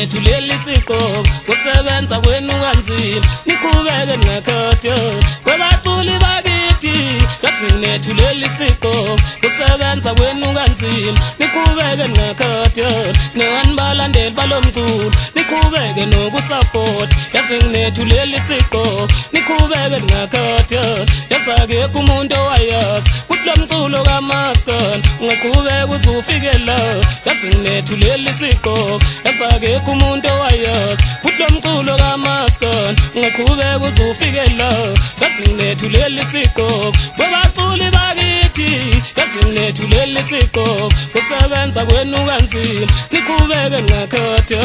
nethu leli siko ukusebenza kwenu kanzima niqhubeke ngakhatha kwabaculi bakithi yazi nethu leli siko ukusebenza kwenu kanzima niqhubeke ngakhatha newanbalandeli balomculo niqhubeke nokusupport yazi nethu leli siko niqhubeke ngakhatha yazake kumuntu owayazi kuthi lo mculo kaMaskandi ungaqhubeka uzufike la yazi nethu leli siko yazake kumuntu owayazi kuthi lo mculo kaMaskandi ungaqhubeka uzufike la yazi nethu leli siko kwabaculi bakithi yazi nethu leli siko ukusebenza kwenu kanzima niqhubeke ngakhatha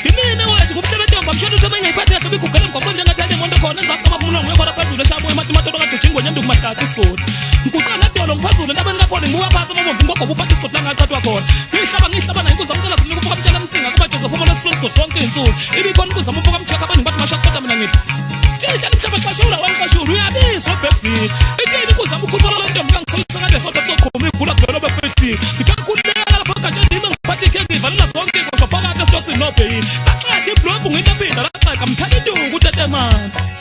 Imina wethu kumsebenzi ngomshado uthebe ngiyiphathe kahle bigugela emgwaqweni njengathande imoto khona enzathi amaphumulo ngiyekho phezulu eshabo ematimatoto kajijingo nyendu kumahlathi isigodi ngikuqala dolo ngiphezulu nabani ngaphola ngibuka phansi amabomvu ngogqoba uphatha isigodi la ngaqathwa khona ngihlaba nayo inkuza ngicela sinika umfuka mtshela msinga kuba Joseph Phumolo Siflo sonke insuku ibikhona inkuza umfuka mtshaka abani bathi mashaka kodwa mina ngithi tshela mhlaba xashula wanxashula uyabizwa backfield ithi inkuza umkhulula lo ntombi kangisolisa kade sodwa toqhoma igula gcwele be50 ngithakulela lapha kajadima ngiphathe ikhenge ngivalela zonke ngisho phakathi esitokisini no pain aqaqe ibhlobhu ngintaphinda laqaqa mthanda intungu utetemana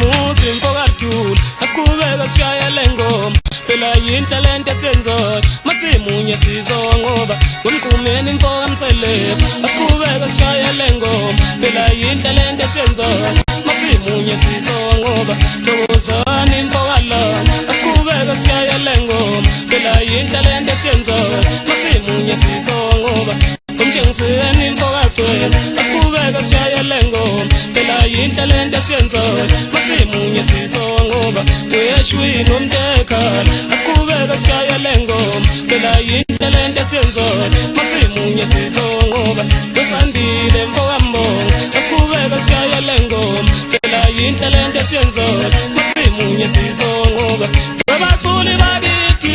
Musi mfokathula asiqhubeka sishayele ngoma phela yinhle lento esiyenzayo masimunye sizongoba ngomqhumeni mfoka mselebo asiqhubeka sishayele ngoma phela yinhle lento esiyenzayo masimunye sizongoba thokozani mfokalana asiqhubeka sishayele ngoma phela yinhle lento esiyenzayo masimunye sizongoba Umjengiseni mfokagcwele asiqhubeka sishayele ngoma phela yinhle lento esiyenzayo masimunye sizongoba uyeshwini umtekhala asiqhubeka sishayele ngoma phela yinhle lento esiyenzayo masimunye sizongoba Usandile mfokambonga asiqhubeka sishayele ngoma phela yinhle lento esiyenzayo masimunye sizongoba Abaculi bakithi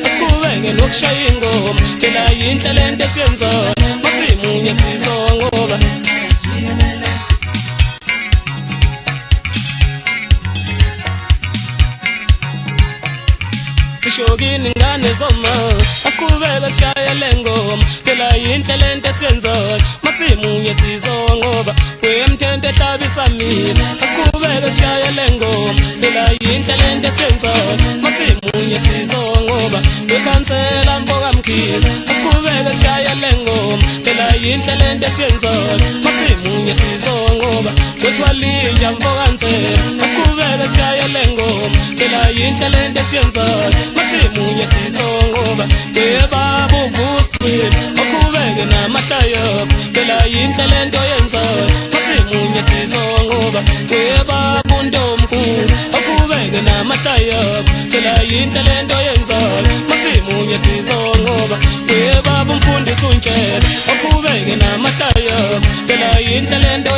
asiqhubeke nokushaya ingoma phela yinhle lento esiyenzayo masimunye sizongoba Sishokini ngane zoma asiqhubeka sishayele ngoma phela yinhle lento esiyenzayo masimunye sizongoba kwemthente ehlabisa mina asiqhubeka sishayele ngoma phela yinhle lento esiyenzayo masimunye sizongoba wekhansela mfoka mkhize asiqhubeka sishayele ngoma phela yinhle lento esiyenzayo masimunye sizongoba wethwalinja mfoka nzela asiqhubeka sishayele ngoma phela yinhle lento esiyenzayo masimunye sizongoba bebaba uvusqini oqhubeke namahlaya phela yinhle lento yenzayo masimunye sizongoba bebaba untomkhulu oqhubeke namahlaya phela yinhle lento yenzayo masimunye sizongoba bebaba umfundisi untshela oqhubeke namahlaya phela yinhle lento